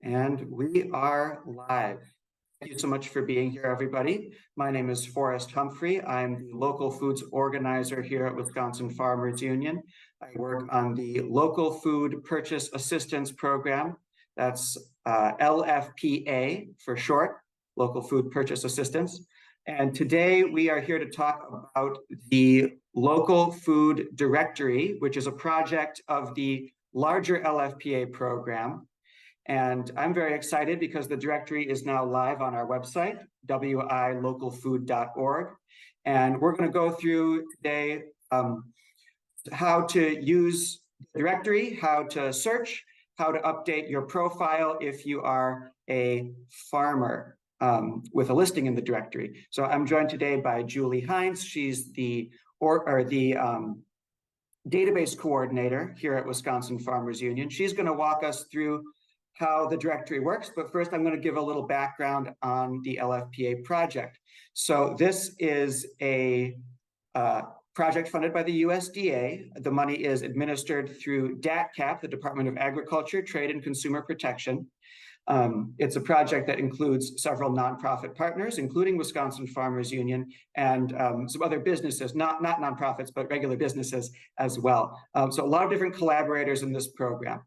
And we are live. Thank you so much for being here, everybody. My name is Forrest Humphrey. I'm the local foods organizer here at Wisconsin Farmers Union. I work on the Local Food Purchase Assistance Program. That's LFPA for short, Local Food Purchase Assistance. And today we are here to talk about the Local Food Directory, which is a project of the larger LFPA program. And I'm very excited because the directory is now live on our website, wilocalfood.org. And we're going to go through today how to use the directory, how to search, how to update your profile if you are a farmer with a listing in the directory. So I'm joined today by Julie Hines. She's the database coordinator here at Wisconsin Farmers Union. She's going to walk us through how the directory works, but first I'm going to give a little background on the LFPA project. So this is a project funded by the USDA. The money is administered through DATCP, the Department of Agriculture, Trade and Consumer Protection. It's a project that includes several nonprofit partners, including Wisconsin Farmers Union and some other businesses, not nonprofits, but regular businesses as well. So a lot of different collaborators in this program.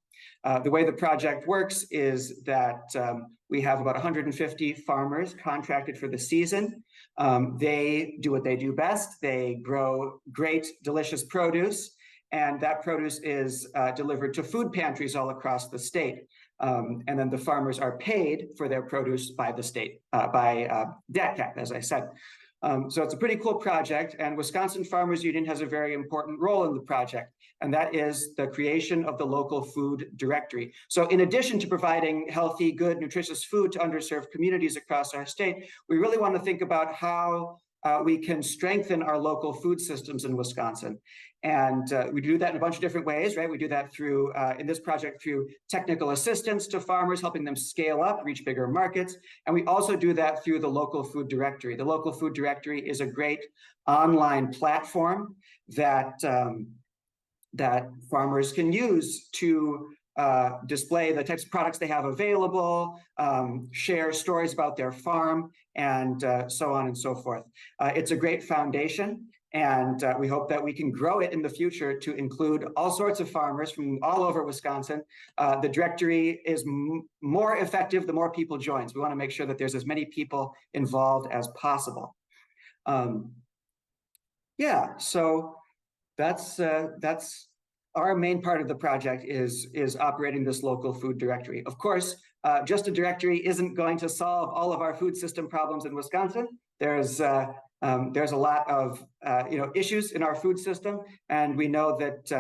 The way the project works is that we have about 150 farmers contracted for the season. They do what they do best. They grow great, delicious produce, and that produce is delivered to food pantries all across the state. And then the farmers are paid for their produce by the state, by DATCP, as I said. So it's a pretty cool project, and Wisconsin Farmers Union has a very important role in the project, and that is the creation of the local food directory. So in addition to providing healthy, good, nutritious food to underserved communities across our state, we really want to think about how we can strengthen our local food systems in Wisconsin. And we do that in a bunch of different ways, right? We do that through, in this project, through technical assistance to farmers, helping them scale up, reach bigger markets. And we also do that through the local food directory. The local food directory is a great online platform that, that farmers can use to display the types of products they have available, share stories about their farm, and so on and so forth. It's a great foundation, and we hope that we can grow it in the future to include all sorts of farmers from all over Wisconsin. The directory is more effective the more people join. So we want to make sure that there's as many people involved as possible. Yeah, so that's our main part of the project is operating this local food directory. Of course, just a directory isn't going to solve all of our food system problems in Wisconsin. There's a lot of issues in our food system, and we know that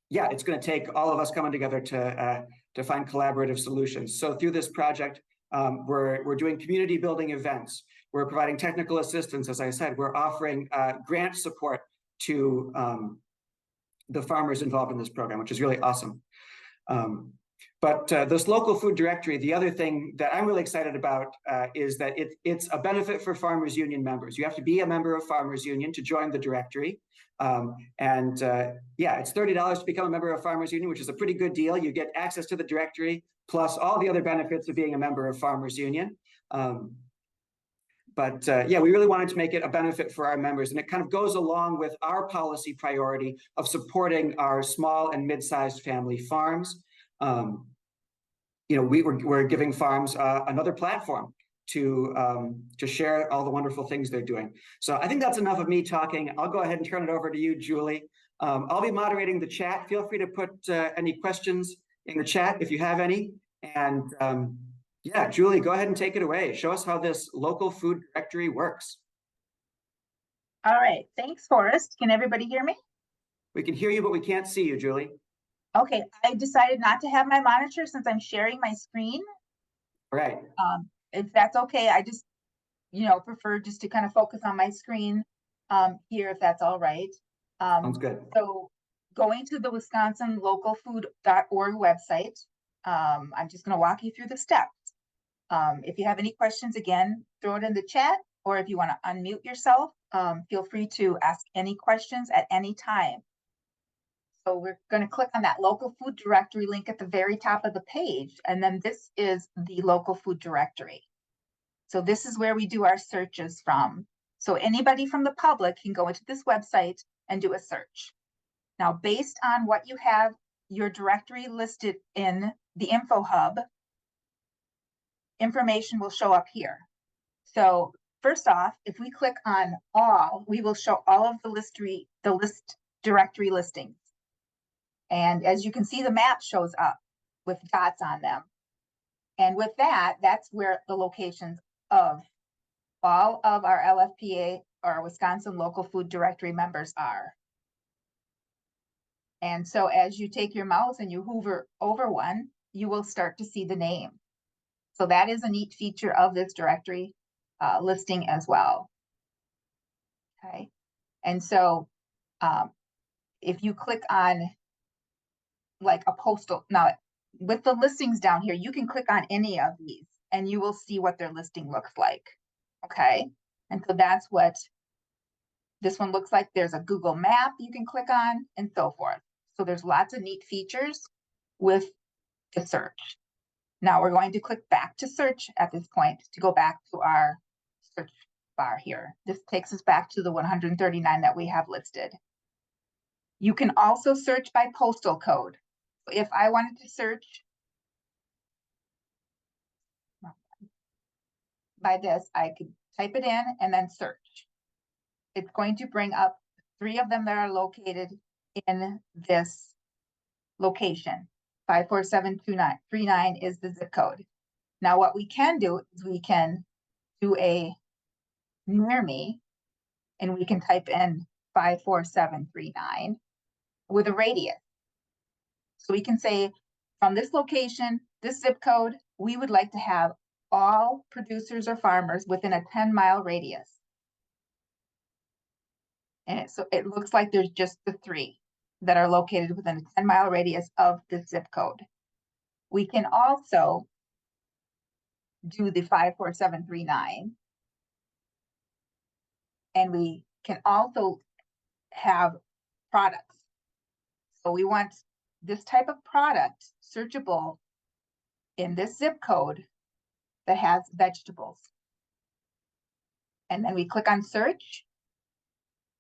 yeah, it's going to take all of us coming together to find collaborative solutions. So through this project, we're doing community building events. We're providing technical assistance, as I said. We're offering grant support to the farmers involved in this program, which is really awesome. But this local food directory, the other thing that I'm really excited about is that it's a benefit for Farmers Union members. You have to be a member of Farmers Union to join the directory. Yeah, it's $30 to become a member of Farmers Union, which is a pretty good deal. You get access to the directory, plus all the other benefits of being a member of Farmers Union. But yeah, we really wanted to make it a benefit for our members, and it kind of goes along with our policy priority of supporting our small and mid-sized family farms. We're giving farms another platform to share all the wonderful things they're doing. So I think that's enough of me talking. I'll go ahead and turn it over to you, Julie. I'll be moderating the chat. Feel free to put any questions in the chat if you have any. And yeah, Julie, go ahead and take it away. Show us how this local food directory works. All right, thanks, Forrest. Can everybody hear me? We can hear you, but we can't see you, Julie. Okay, I decided not to have my monitor since I'm sharing my screen. Right. If that's okay, I just, prefer just to kind of focus on my screen here, if that's all right. Sounds good. So going to the wisconsinlocalfood.org website, I'm just going to walk you through the steps. If you have any questions, again, throw it in the chat, or if you want to unmute yourself, feel free to ask any questions at any time. So we're going to click on that local food directory link at the very top of the page. And then this is the local food directory. So this is where we do our searches from. So anybody from the public can go into this website and do a search. Now, based on what you have your directory listed in the Info Hub, information will show up here. So first off, if we click on all, we will show all of the list directory listings. And as you can see, the map shows up with dots on them. And with that, that's where the locations of all of our LFPA or Wisconsin Local Food Directory members are. And so as you take your mouse and you hover over one, you will start to see the name. So that is a neat feature of this directory listing as well. Okay. And so if you click on like a postal, now with the listings down here, you can click on any of these and you will see what their listing looks like. Okay. And so that's what this one looks like. There's a Google map you can click on and so forth. So there's lots of neat features with the search. Now we're going to click back to search at this point to go back to our search bar here. This takes us back to the 139 that we have listed. You can also search by postal code. If I wanted to search by this, I could type it in and then search. It's going to bring up 3 of them that are located in this location. 54739 is the zip code. Now what we can do is we can do a near me and we can type in 54739 with a radius. So we can say from this location, this zip code, we would like to have all producers or farmers within a 10-mile radius. And so it looks like there's just the 3 that are located within a 10-mile radius of the zip code. We can also do the 54739. And we can also have products. So we want this type of product searchable in this zip code that has vegetables. And then we click on search.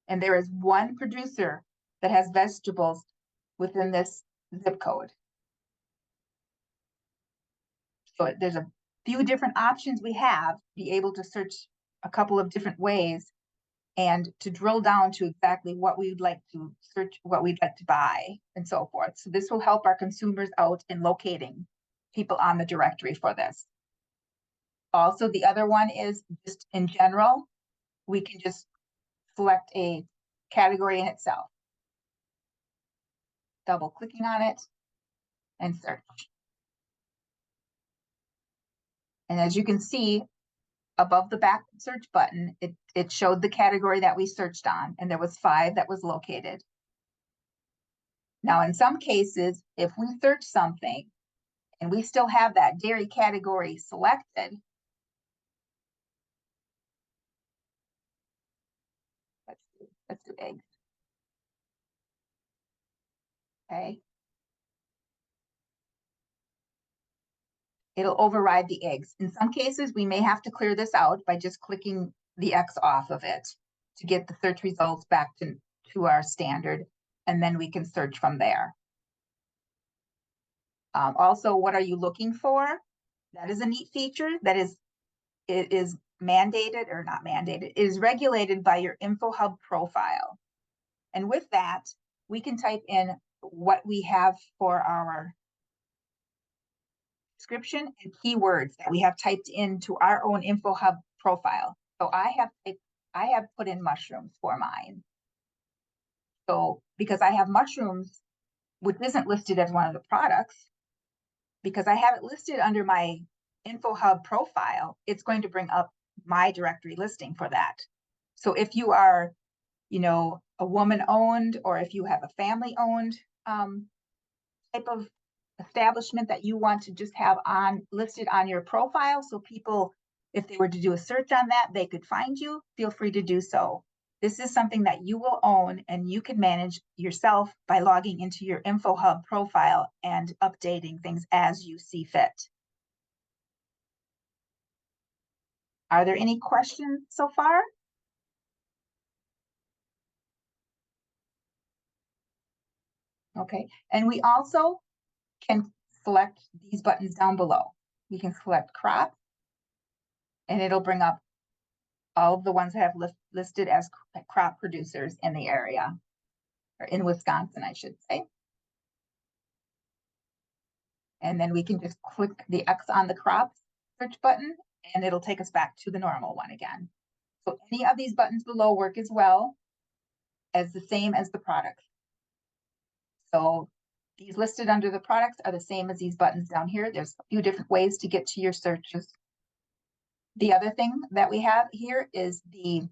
And there is one producer that has vegetables within this zip code. So there's a few different options we have to be able to search a couple of different ways and to drill down to exactly what we'd like to search, what we'd like to buy, and so forth. So this will help our consumers out in locating people on the directory for this. Also, the other one is just in general, we can just select a category in itself. Double clicking on it and search. And as you can see, above the back search button, it showed the category that we searched on, and there was 5 that was located. Now, in some cases, if we search something and we still have that dairy category selected, let's do eggs. Okay. It'll override the eggs. In some cases, we may have to clear this out by just clicking the X off of it to get the search results back to our standard, and then we can search from there. Also, what are you looking for? That is a neat feature. That is, it is mandated or not mandated. It is regulated by your Info Hub profile. And with that, we can type in what we have for our description and keywords that we have typed into our own Info Hub profile. So I have put in mushrooms for mine. So because I have mushrooms, which isn't listed as one of the products, because I have it listed under my Info Hub profile, it's going to bring up my directory listing for that. So if you are, you know, a woman owned, or if you have a family owned type of establishment that you want to just have listed on your profile, so people, if they were to do a search on that, they could find you, feel free to do so. This is something that you will own and you can manage yourself by logging into your InfoHub profile and updating things as you see fit. Are there any questions so far? Okay, and we also can select these buttons down below. We can select crop, and it'll bring up all of the ones that have listed as crop producers in the area, or in Wisconsin, I should say. And then we can just click the X on the crop search button, and it'll take us back to the normal one again. So any of these buttons below work as well as the same as the products. So these listed under the products are the same as these buttons down here. There's a few different ways to get to your searches. The other thing that we have here is the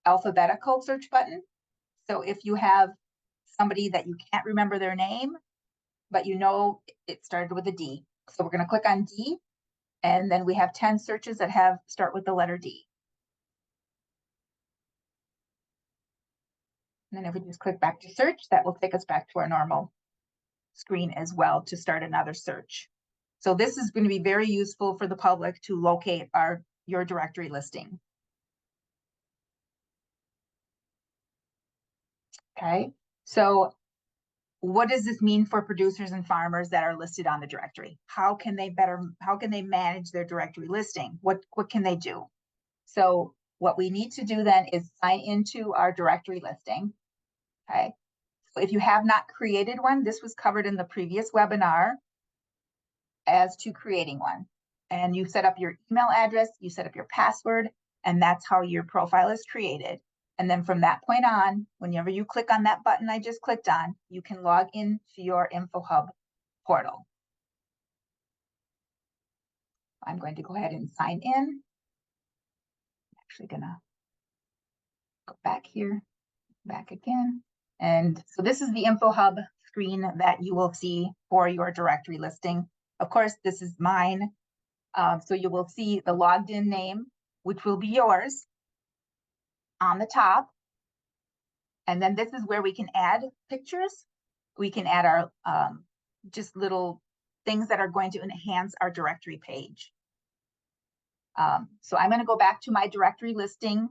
alphabetical search button. So if you have somebody that you can't remember their name, but you know it started with a D. So we're going to click on D, and then we have 10 searches that start with the letter D. And then if we just click back to search, that will take us back to our normal screen as well to start another search. So this is going to be very useful for the public to locate your directory listing. Okay, so what does this mean for producers and farmers that are listed on the directory? How can they manage their directory listing? What can they do? So what we need to do then is sign into our directory listing. Okay, so if you have not created one, this was covered in the previous webinar as to creating one. And you set up your email address, you set up your password, and that's how your profile is created. And then from that point on, whenever you click on that button I just clicked on, you can log into your InfoHub portal. I'm going to go ahead and sign in. I'm actually gonna go back here, back again. And so this is the InfoHub screen that you will see for your directory listing. Of course, this is mine. So you will see the logged in name, which will be yours on the top. And then this is where we can add pictures. We can add our just little things that are going to enhance our directory page. So I'm going to go back to my directory listing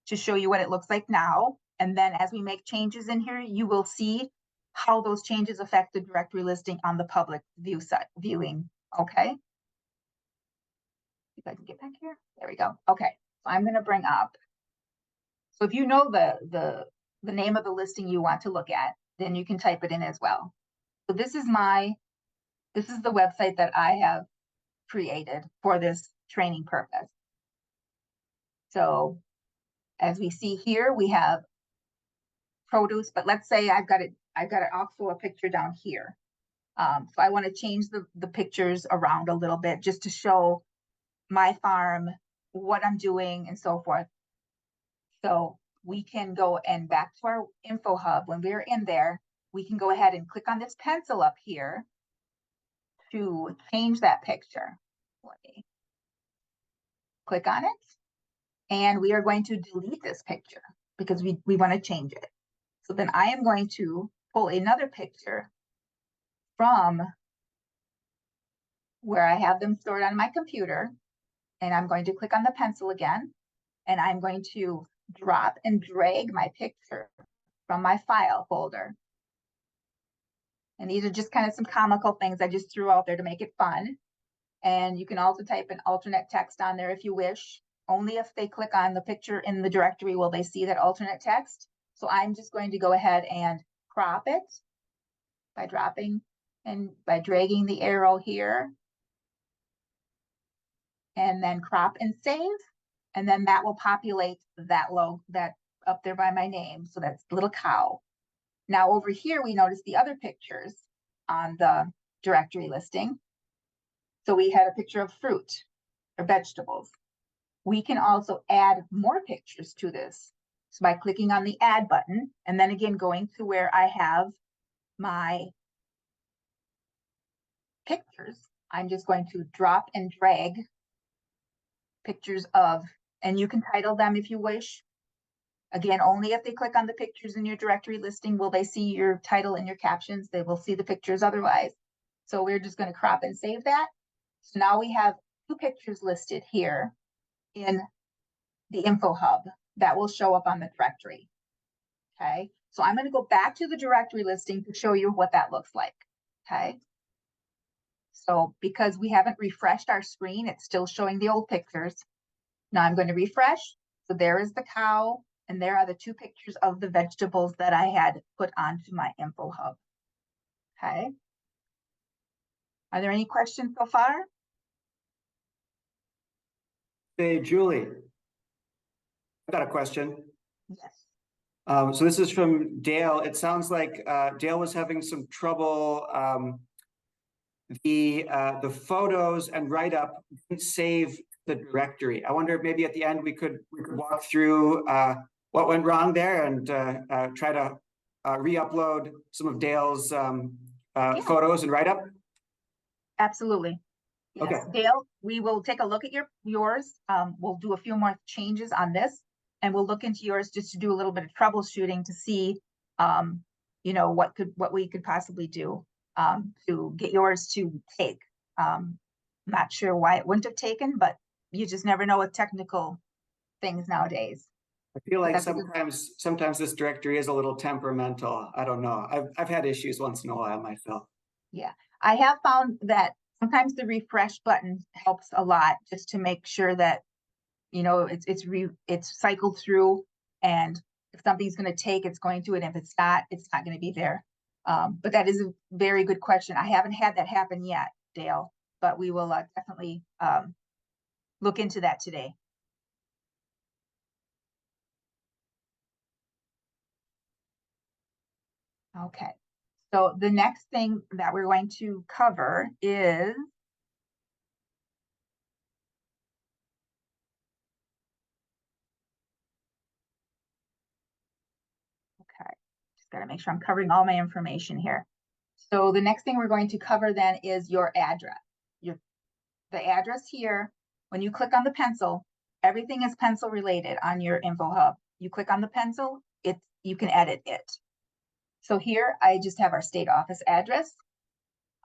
to show you what it looks like now. And then as we make changes in here, you will see how those changes affect the directory listing on the public viewing. Okay. If I can get back here, there we go. Okay, so I'm going to bring up. So if you know the name of the listing you want to look at, then you can type it in as well. So this is the website that I have created for this training purpose. So as we see here, we have produce, but let's say I've got it also a picture down here. So I want to change the pictures around a little bit just to show my farm, what I'm doing, and so forth. So we can go and back to our InfoHub. When we're in there, we can go ahead and click on this pencil up here to change that picture. Click on it, and we are going to delete this picture because we want to change it. So then I am going to pull another picture from where I have them stored on my computer, and I'm going to click on the pencil again, and I'm going to drop and drag my picture from my file folder. And these are just kind of some comical things I just threw out there to make it fun. And you can also type an alternate text on there if you wish. Only if they click on the picture in the directory will they see that alternate text. So I'm just going to go ahead and crop it by dropping and by dragging the arrow here. And then crop and save. And then that will populate that logo that up there by my name. So that's the little cow. Now over here, we notice the other pictures on the directory listing. So we had a picture of fruit or vegetables. We can also add more pictures to this. So by clicking on the add button, and then again, going to where I have my pictures, I'm just going to drop and drag pictures of, and you can title them if you wish. Again, only if they click on the pictures in your directory listing will they see your title and your captions. They will see the pictures otherwise. So we're just going to crop and save that. So now we have 2 pictures listed here in the info hub that will show up on the directory. Okay, so I'm going to go back to the directory listing to show you what that looks like. Okay, so because we haven't refreshed our screen, it's still showing the old pictures. Now I'm going to refresh. So there is the cow, and there are the 2 pictures of the vegetables that I had put onto my info hub. Okay, are there any questions so far? Hey, Julie, I've got a question. Yes. So this is from Dale. It sounds like Dale was having some trouble. The photos and write-up didn't save the directory. I wonder if maybe at the end we could walk through what went wrong there and try to re-upload some of Dale's photos and write-up. Absolutely. Yes. Okay. Dale, we will take a look at yours. We'll do a few more changes on this, and we'll look into yours just to do a little bit of troubleshooting to see, you know, what we could possibly do to get yours to take. Not sure why it wouldn't have taken, but you just never know with technical things nowadays. I feel like That's a good- sometimes this directory is a little temperamental. I don't know. I've had issues once in a while myself. Yeah, I have found that sometimes the refresh button helps a lot just to make sure that, you know, it's cycled through, and if something's going to take, it's going to, and if it's not going to be there. But that is a very good question. I haven't had that happen yet, Dale, but we will definitely look into that today. Okay, so the next thing that we're going to cover is okay, just got to make sure I'm covering all my information here. So the next thing we're going to cover then is your address. The address here, when you click on the pencil, everything is pencil related on your info hub. You click on the pencil, you can edit it. So here I just have our state office address.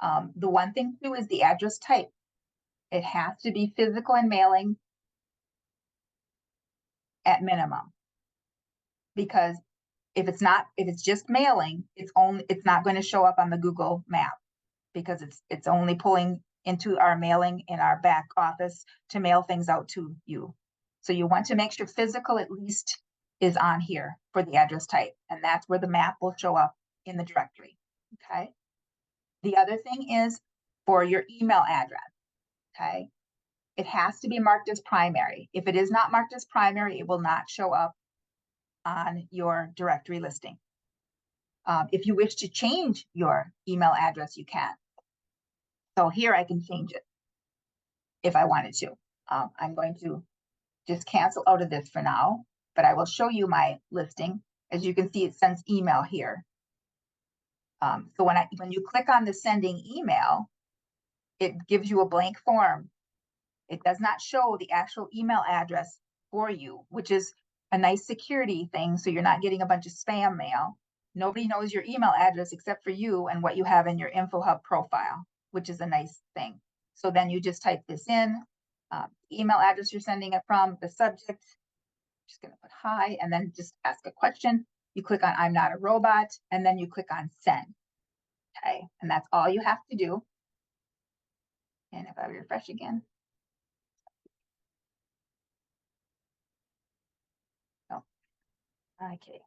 The one thing too is the address type. It has to be physical and mailing at minimum. Because if it's just mailing, it's not going to show up on the Google map because it's only pulling into our mailing in our back office to mail things out to you. So you want to make sure physical at least is on here for the address type, and that's where the map will show up in the directory. Okay. The other thing is for your email address. Okay. It has to be marked as primary. If it is not marked as primary, it will not show up on your directory listing. If you wish to change your email address, you can. So here I can change it if I wanted to. I'm going to just cancel out of this for now, but I will show you my listing. As you can see, it sends email here. So when you click on the sending email, it gives you a blank form. It does not show the actual email address for you, which is a nice security thing. So you're not getting a bunch of spam mail. Nobody knows your email address except for you and what you have in your InfoHub profile, which is a nice thing. So then you just type this in, email address you're sending it from, the subject, just going to put hi, and then just ask a question. You click on I'm not a robot, and then you click on send. Okay, and that's all you have to do. And if I refresh again. Oh, okay.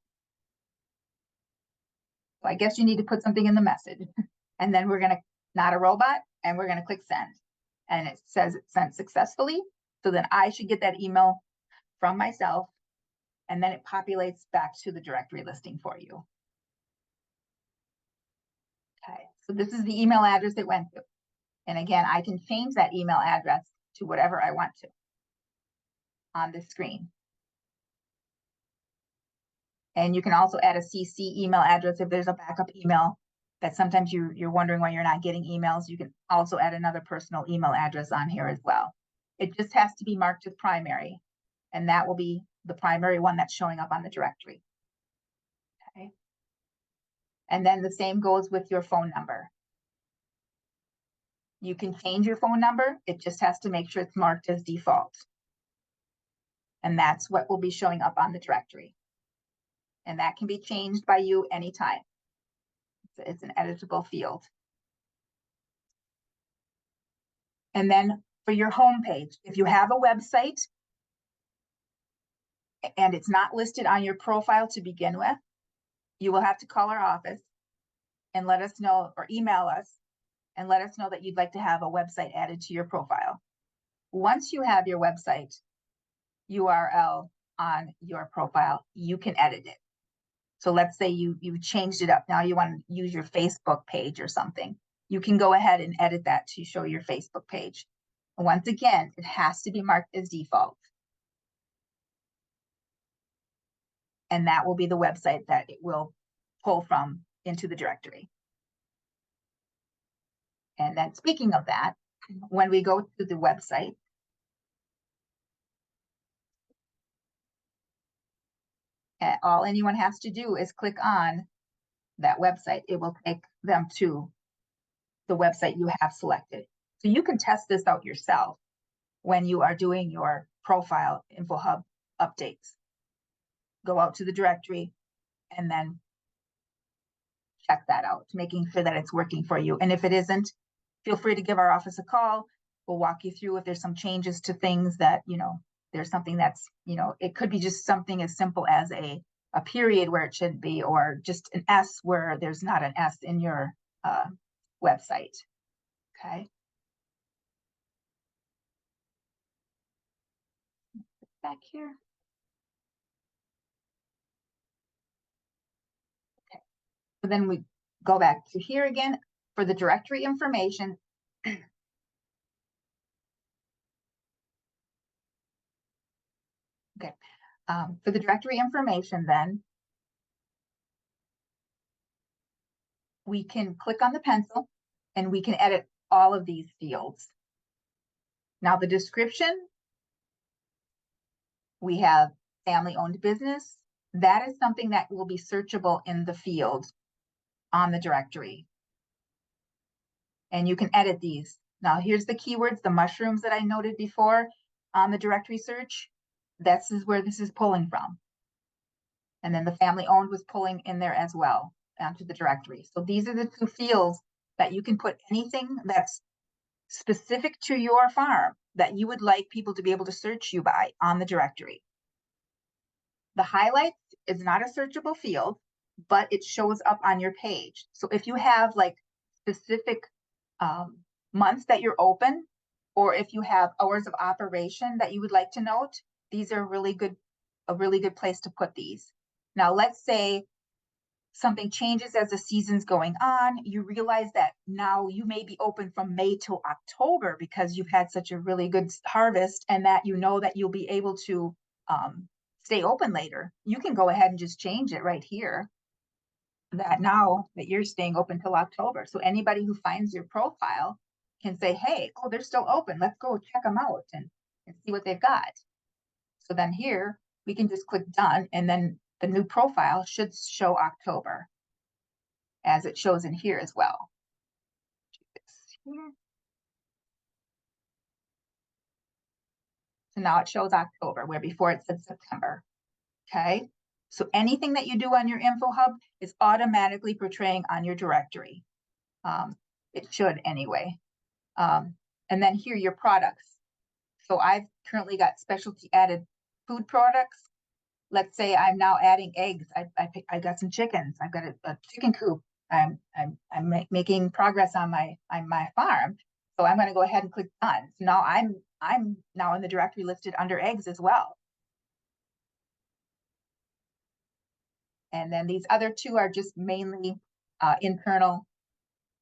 So I guess you need to put something in the message. And then we're going to not a robot, and we're going to click send. And it says it's sent successfully. So then I should get that email from myself, and then it populates back to the directory listing for you. Okay, so this is the email address it went to. And again, I can change that email address to whatever I want to on the screen. And you can also add a CC email address if there's a backup email that sometimes you're wondering why you're not getting emails. You can also add another personal email address on here as well. It just has to be marked as primary, and that will be the primary one that's showing up on the directory. Okay. And then the same goes with your phone number. You can change your phone number. It just has to make sure it's marked as default. And that's what will be showing up on the directory. And that can be changed by you anytime. It's an editable field. And then for your home page, if you have a website and it's not listed on your profile to begin with, you will have to call our office and let us know, or email us and let us know that you'd like to have a website added to your profile. Once you have your website URL on your profile, you can edit it. So let's say you changed it up. Now you want to use your Facebook page or something. You can go ahead and edit that to show your Facebook page. And once again, it has to be marked as default. And that will be the website that it will pull from into the directory. And then speaking of that, when we go to the website, all anyone has to do is click on that website. It will take them to the website you have selected. So you can test this out yourself when you are doing your profile InfoHub updates. Go out to the directory and then check that out, making sure that it's working for you. And if it isn't, feel free to give our office a call. We'll walk you through if there's some changes to things that, there's something that's, it could be just something as simple as a period where it shouldn't be, or just an S where there's not an S in your website. Okay. Back here. Okay. So then we go back to here again for the directory information. Okay. For the directory information, then we can click on the pencil and we can edit all of these fields. Now the description, we have family-owned business. That is something that will be searchable in the field on the directory. And you can edit these. Now here's the keywords, the mushrooms that I noted before on the directory search. This is where this is pulling from. And then the family-owned was pulling in there as well onto the directory. So these are the two fields that you can put anything that's specific to your farm that you would like people to be able to search you by on the directory. The highlights is not a searchable field, but it shows up on your page. So if you have like specific months that you're open, or if you have hours of operation that you would like to note, these are a really good place to put these. Now, let's say something changes as the season's going on. You realize that now you may be open from May till October because you've had such a really good harvest, and that that you'll be able to stay open later. You can go ahead and just change it right here, that now that you're staying open till October. So anybody who finds your profile can say, hey, oh, they're still open. Let's go check them out and see what they've got. So then here we can just click done, and then the new profile should show October as it shows in here as well. So now it shows October, where before it said September. Okay. So anything that you do on your InfoHub is automatically portraying on your directory. It should anyway. And then here, your products. So I've currently got specialty added food products. Let's say I'm now adding eggs. I got some chickens. I've got a chicken coop. I'm making progress on my farm. So I'm going to go ahead and click done. So now I'm now in the directory listed under eggs as well. And then these other two are just mainly internal.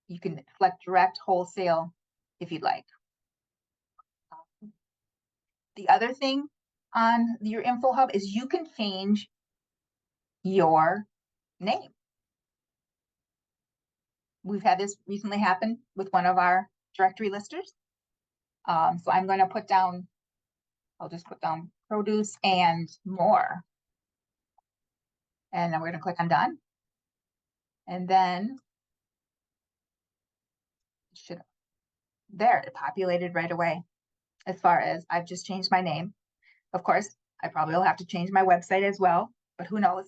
You can select direct, wholesale if you'd like. The other thing on your InfoHub is you can change your name. We've had this recently happen with one of our directory listers. So I'm going to put down I'll just put down produce and more. And then we're gonna click on done. And then there, it populated right away. As far as I've just changed my name. Of course, I probably will have to change my website as well, but who knows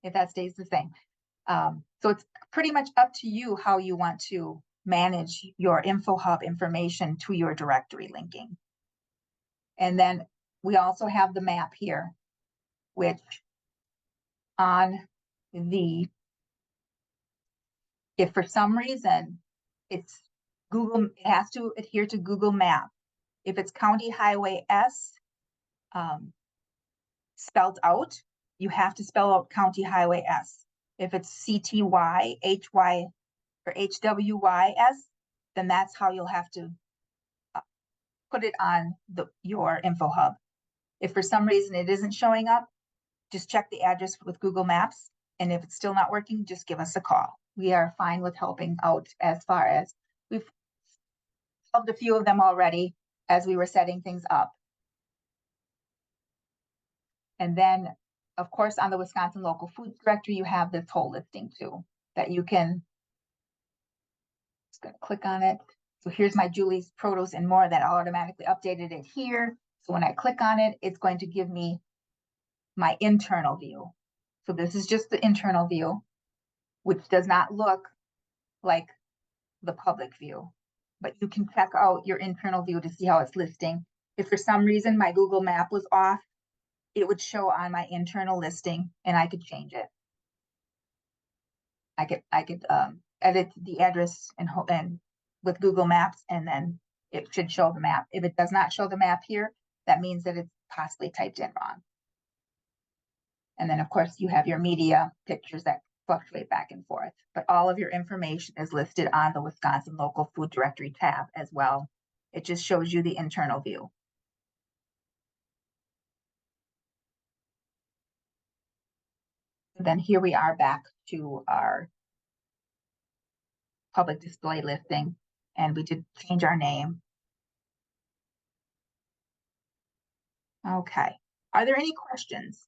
if that stays the same. So it's pretty much up to you how you want to manage your InfoHub information to your directory linking. And then we also have the map here, which on the, if for some reason it's Google, it has to adhere to Google Map. If it's County Highway S spelled out, you have to spell out County Highway S. If it's CTY, HY, or HWYS, then that's how you'll have to put it on your InfoHub. If for some reason it isn't showing up, just check the address with Google Maps. And if it's still not working, just give us a call. We are fine with helping out as far as we've helped a few of them already as we were setting things up. And then, of course, on the Wisconsin Local Food Directory, you have this whole listing too, that you can, just gonna click on it. So here's my Julie's Produce and More that automatically updated it here. So when I click on it, it's going to give me my internal view. So this is just the internal view, which does not look like the public view, but you can check out your internal view to see how it's listing. If for some reason my Google Map was off, it would show on my internal listing and I could change it. I could edit the address and with Google Maps, and then it should show the map. If it does not show the map here, that means that it's possibly typed in wrong. And then of course you have your media pictures that fluctuate back and forth, but all of your information is listed on the Wisconsin Local Food Directory tab as well. It just shows you the internal view. And then here we are back to our public display listing, and we did change our name. Okay, are there any questions?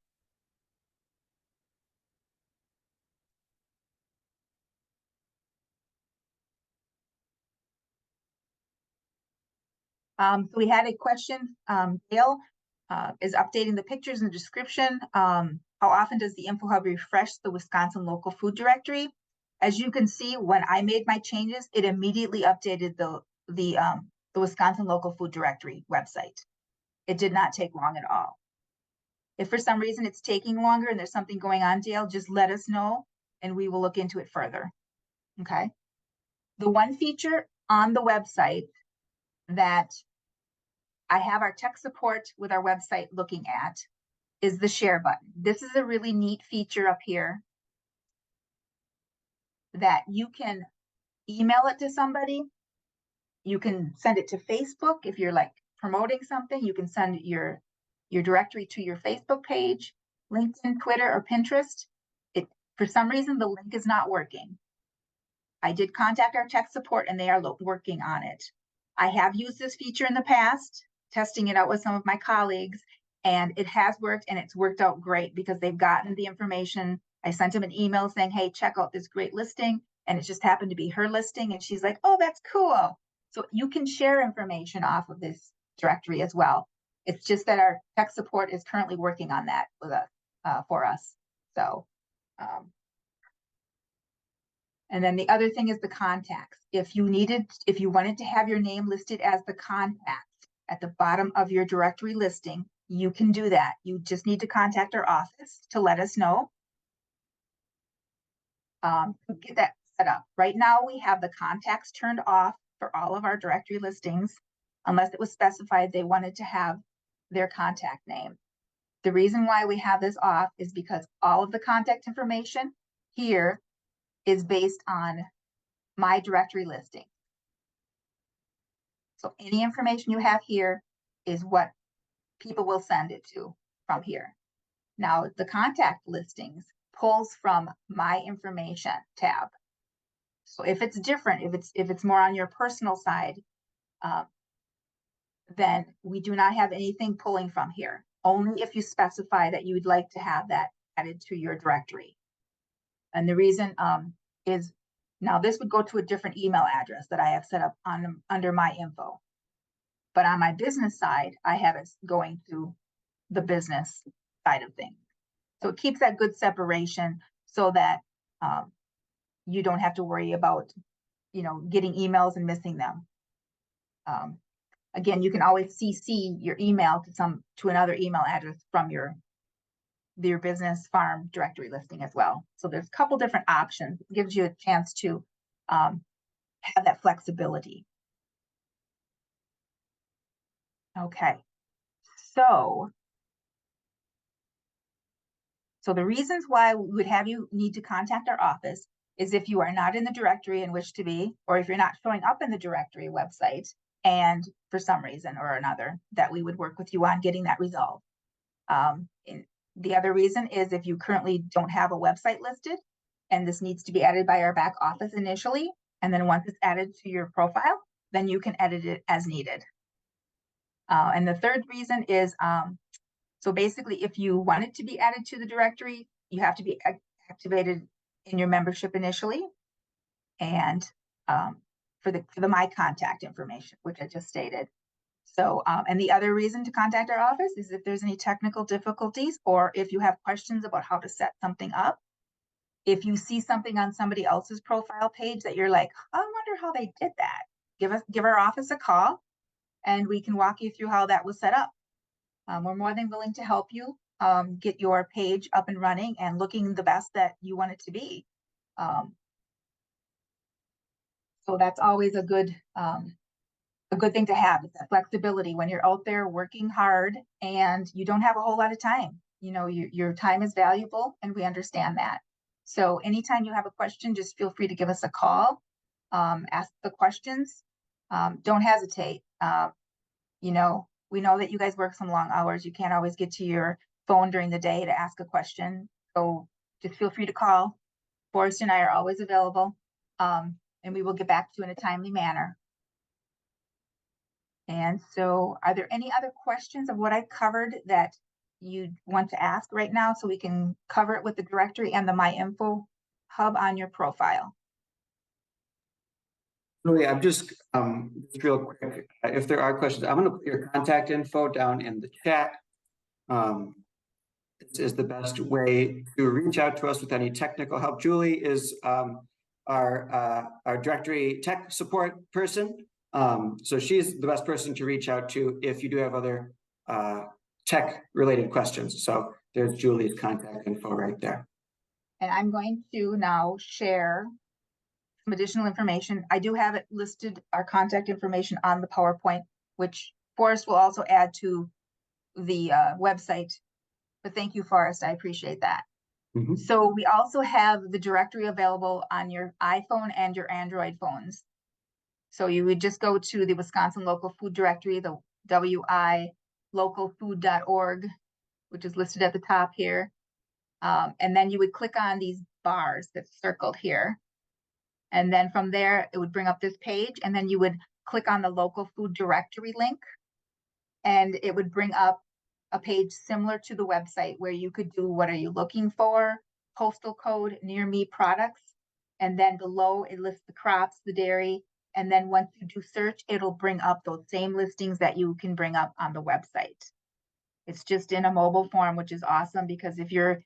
So we had a question, Dale is updating the pictures in the description. How often does the InfoHub refresh the Wisconsin Local Food Directory? As you can see, when I made my changes, it immediately updated the Wisconsin Local Food Directory website. It did not take long at all. If for some reason it's taking longer and there's something going on, Dale, just let us know and we will look into it further. Okay. The one feature on the website that I have our tech support with our website looking at is the share button. This is a really neat feature up here that you can email it to somebody. You can send it to Facebook. If you're like promoting something, you can send your directory to your Facebook page, LinkedIn, Twitter, or Pinterest. For some reason, the link is not working. I did contact our tech support and they are working on it. I have used this feature in the past, testing it out with some of my colleagues, and it has worked, and it's worked out great because they've gotten the information. I sent them an email saying, hey, check out this great listing. And it just happened to be her listing. And she's like, oh, that's cool. So you can share information off of this directory as well. It's just that our tech support is currently working on that with us, for us. So, and then the other thing is the contacts. If you wanted to have your name listed as the contact at the bottom of your directory listing, you can do that. You just need to contact our office to let us know. To get that set up. Right now, we have the contacts turned off for all of our directory listings, unless it was specified they wanted to have their contact name. The reason why we have this off is because all of the contact information here is based on my directory listing. So any information you have here is what people will send it to from here. Now, the contact listings pulls from my information tab. So if it's different, if it's more on your personal side, then we do not have anything pulling from here. Only if you specify that you would like to have that added to your directory. And the reason is, now this would go to a different email address that I have set up on under my info. But on my business side, I have it going to the business side of things. So it keeps that good separation so that you don't have to worry about, getting emails and missing them. Again, you can always CC your email to another email address from your business farm directory listing as well. So there's a couple different options. It gives you a chance to have that flexibility. Okay, so the reasons why we would have you need to contact our office is if you are not in the directory and wish to be, or if you're not showing up in the directory website, and for some reason or another, that we would work with you on getting that resolved. The other reason is if you currently don't have a website listed, and this needs to be added by our back office initially, and then once it's added to your profile, then you can edit it as needed. And the third reason is, so basically, if you want it to be added to the directory, you have to be activated in your membership initially, and for the My Contact information, which I just stated. So, and the other reason to contact our office is if there's any technical difficulties, or if you have questions about how to set something up. If you see something on somebody else's profile page that you're like, I wonder how they did that, give our office a call, and we can walk you through how that was set up. We're more than willing to help you get your page up and running and looking the best that you want it to be. So that's always a good thing to have, is that flexibility when you're out there working hard and you don't have a whole lot of time. Your time is valuable, and we understand that. So anytime you have a question, just feel free to give us a call, ask the questions. Don't hesitate. We know that you guys work some long hours. You can't always get to your phone during the day to ask a question. So just feel free to call. Forrest and I are always available, and we will get back to you in a timely manner. And so are there any other questions of what I covered that you want to ask right now, so we can cover it with the directory and the My Info hub on your profile? Really, I'm just real quick, if there are questions, I'm going to put your contact info down in the chat. This is the best way to reach out to us with any technical help. Julie is our directory tech support person. So she's the best person to reach out to if you do have other tech related questions. So there's Julie's contact info right there. And I'm going to now share some additional information. I do have it listed, our contact information, on the PowerPoint, which Forrest will also add to the website. But thank you, Forrest. I appreciate that. Mm-hmm. So we also have the directory available on your iPhone and your Android phones. So you would just go to the Wisconsin Local Food Directory, the wilocalfood.org, which is listed at the top here. And then you would click on these bars that's circled here. And then from there, it would bring up this page, and then you would click on the local food directory link, and it would bring up a page similar to the website where you could do, what are you looking for, postal code, near me products, and then below it lists the crops, the dairy, and then once you do search, it'll bring up those same listings that you can bring up on the website. It's just in a mobile form, which is awesome, because if you're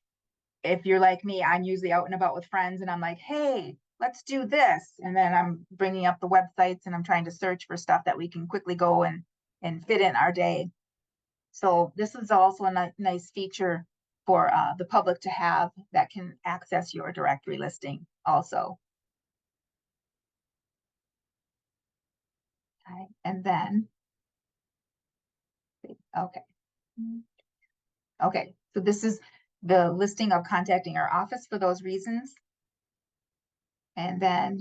like me, I'm usually out and about with friends, and I'm like, hey, let's do this. And then I'm bringing up the websites, and I'm trying to search for stuff that we can quickly go and fit in our day. So this is also a nice feature for the public to have, that can access your directory listing also. Okay, and then, okay. Okay, so this is the listing of contacting our office for those reasons. And then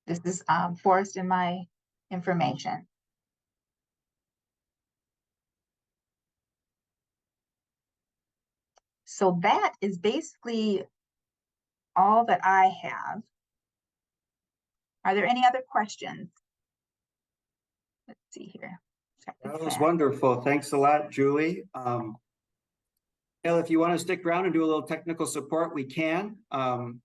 this is Forrest and my information. So that is basically all that I have. Are there any other questions? Let's see here. Start with That was that. wonderful. Thanks a lot, Julie. Gail, if you want to stick around and do a little technical support, we can.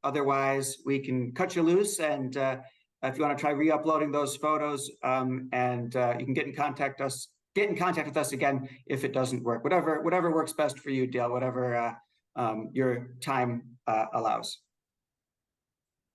Otherwise, we can cut you loose. And if you want to try re-uploading those photos, you can get in contact with us again if it doesn't work. Whatever works best for you, Dale. Whatever your time allows.